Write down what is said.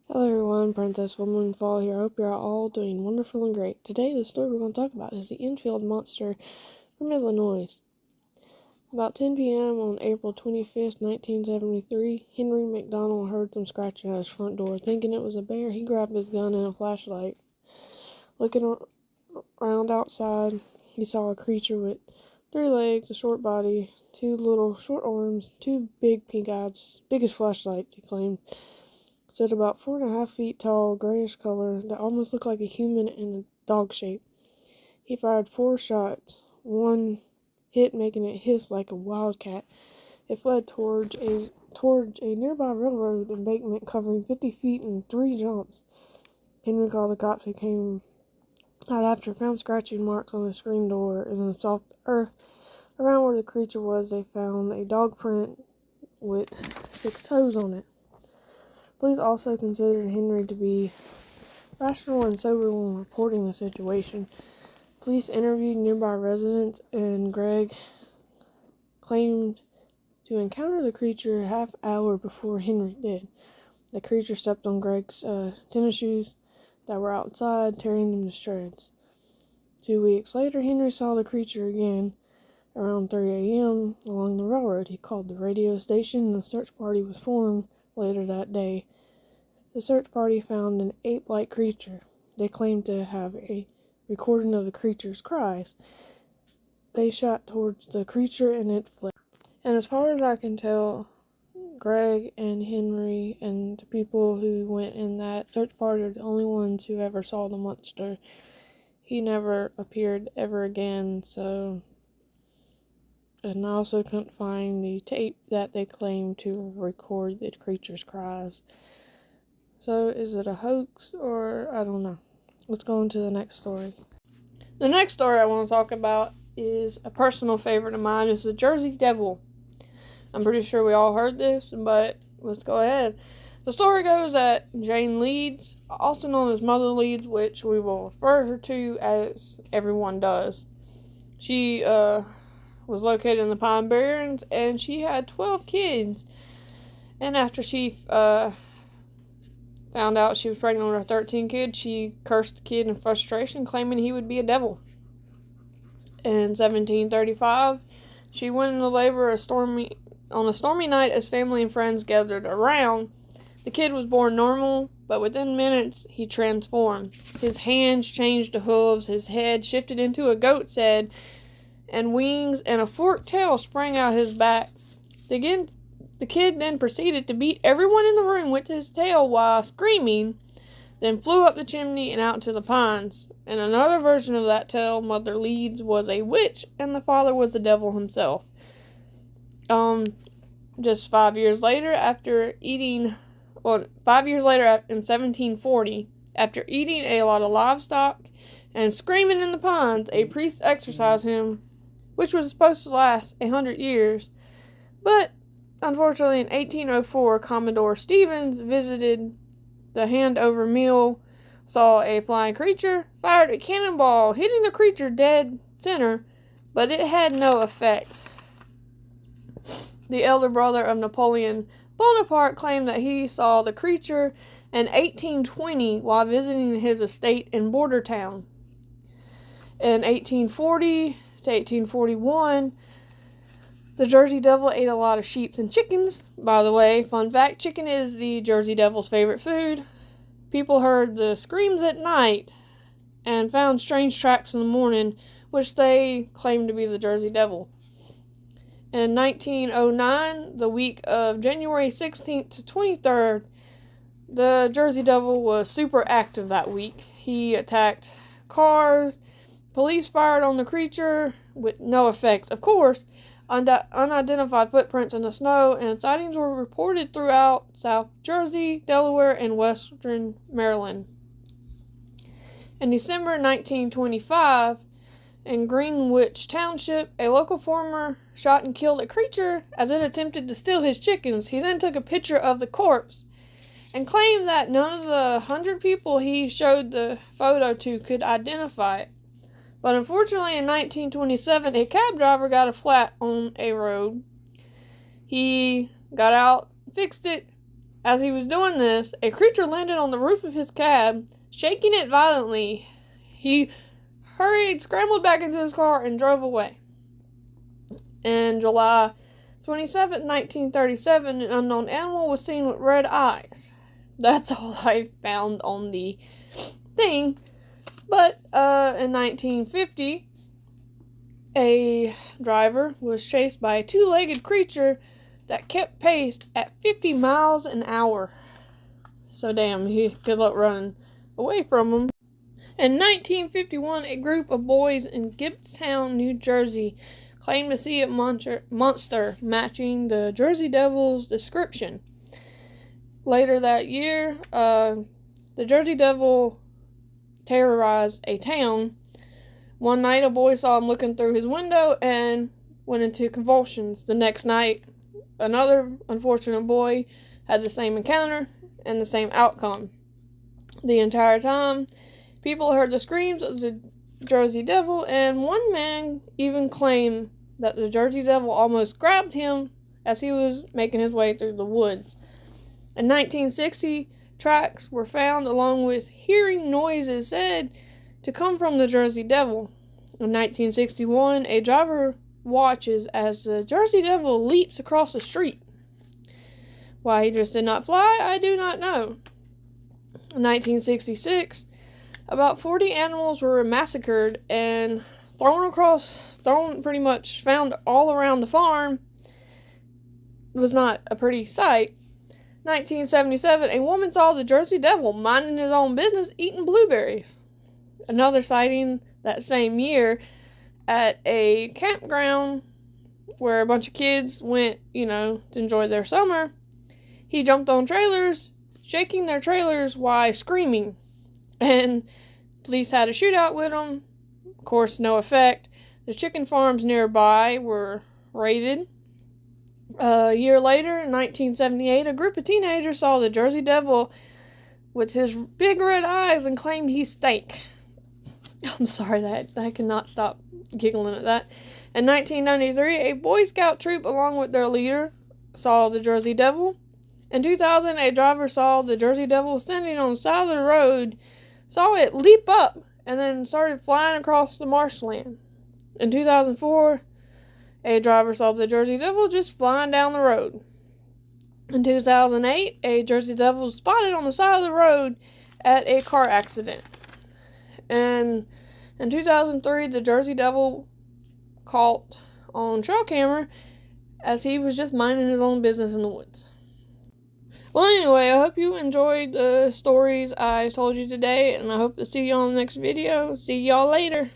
Hello everyone, Princess Woman Fall here. I hope you're all doing wonderful and great. Today the story we're going to talk about is the Enfield Monster from Illinois. About 10 p.m. on April 25th, 1973, Henry McDonald heard some scratching at his front door. Thinking it was a bear, he grabbed his gun and a flashlight. Looking around outside, he saw a creature with 3 legs, a short body, 2 little short arms, 2 big pink eyes, big as flashlights, he claimed. Stood about 4.5 feet tall, grayish color that almost looked like a human in a dog shape. He fired 4 shots, one hit making it hiss like a wildcat. It fled towards a nearby railroad embankment covering 50 feet in 3 jumps. Henry called the cops who came out after, found scratching marks on the screen door and in the soft earth. Around where the creature was, they found a dog print with 6 toes on it. Police also considered Henry to be rational and sober when reporting the situation. Police interviewed nearby residents, and Greg claimed to encounter the creature a half hour before Henry did. The creature stepped on Greg's tennis shoes that were outside, tearing them to shreds. 2 weeks later, Henry saw the creature again around 3 a.m. along the railroad. He called the radio station, and a search party was formed later that day. The search party found an ape-like creature. They claimed to have a recording of the creature's cries. They shot towards the creature and it fled. And as far as I can tell, Greg and Henry and the people who went in that search party are the only ones who ever saw the monster. He never appeared ever again, and I also couldn't find the tape that they claimed to record the creature's cries. So, is it a hoax, or I don't know. Let's go on to the next story. The next story I want to talk about is a personal favorite of mine. It's the Jersey Devil. I'm pretty sure we all heard this, but let's go ahead. The story goes that Jane Leeds, also known as Mother Leeds, which we will refer her to as everyone does. She was located in the Pine Barrens, and she had 12 kids. And after she found out she was pregnant with her 13th kid, she cursed the kid in frustration, claiming he would be a devil. In 1735, she went into labor on a stormy night as family and friends gathered around. The kid was born normal, but within minutes, he transformed. His hands changed to hooves, his head shifted into a goat's head, and wings and a forked tail sprang out his back. The kid then proceeded to beat everyone in the room with his tail while screaming, then flew up the chimney and out into the pines. In another version of that tale, Mother Leeds was a witch and the father was the devil himself. Just 5 years later, in 1740, after eating a lot of livestock and screaming in the pines, a priest exorcised him, which was supposed to last 100 years. But unfortunately, in 1804, Commodore Stevens visited the Handover Mill, saw a flying creature, fired a cannonball, hitting the creature dead center, but it had no effect. The elder brother of Napoleon Bonaparte claimed that he saw the creature in 1820 while visiting his estate in Bordertown. In 1840 to 1841, the Jersey Devil ate a lot of sheep and chickens. By the way, fun fact, chicken is the Jersey Devil's favorite food. People heard the screams at night and found strange tracks in the morning, which they claimed to be the Jersey Devil. In 1909, the week of January 16th to 23rd, the Jersey Devil was super active that week. He attacked cars. Police fired on the creature with no effect. Of course, unidentified footprints in the snow and sightings were reported throughout South Jersey, Delaware, and western Maryland. In December 1925, in Greenwich Township, a local farmer shot and killed a creature as it attempted to steal his chickens. He then took a picture of the corpse and claimed that none of the 100 people he showed the photo to could identify it. But unfortunately, in 1927, a cab driver got a flat on a road. He got out, fixed it, As he was doing this, a creature landed on the roof of his cab, shaking it violently. He hurried, scrambled back into his car, and drove away. In July 27, 1937, an unknown animal was seen with red eyes. That's all I found on the thing. But in 1950, a driver was chased by a two-legged creature that kept pace at 50 miles an hour. So damn, good luck running away from him. In 1951, a group of boys in Gibbstown, New Jersey, claimed to see a monster matching the Jersey Devil's description. Later that year, the Jersey Devil terrorized a town. One night, a boy saw him looking through his window and went into convulsions. The next night, another unfortunate boy had the same encounter and the same outcome. The entire time, people heard the screams of the Jersey Devil, and one man even claimed that the Jersey Devil almost grabbed him as he was making his way through the woods. In 1960, tracks were found along with hearing noises said to come from the Jersey Devil. In 1961, a driver watches as the Jersey Devil leaps across the street. Why he just did not fly, I do not know. In 1966, about 40 animals were massacred and thrown pretty much found all around the farm. It was not a pretty sight. 1977, a woman saw the Jersey Devil minding his own business eating blueberries. Another sighting that same year at a campground where a bunch of kids went, to enjoy their summer. He jumped on trailers, shaking their trailers while screaming. And police had a shootout with him. Of course, no effect. The chicken farms nearby were raided. A year later, in 1978, a group of teenagers saw the Jersey Devil with his big red eyes and claimed he stank. I'm sorry, that I cannot stop giggling at that. In 1993, a Boy Scout troop, along with their leader, saw the Jersey Devil. In 2000, a driver saw the Jersey Devil standing on the side of the road, saw it leap up, and then started flying across the marshland. In 2004, a driver saw the Jersey Devil just flying down the road. In 2008, a Jersey Devil was spotted on the side of the road at a car accident. And in 2003, the Jersey Devil caught on trail camera as he was just minding his own business in the woods. Well, anyway, I hope you enjoyed the stories I told you today, and I hope to see you on the next video. See y'all later.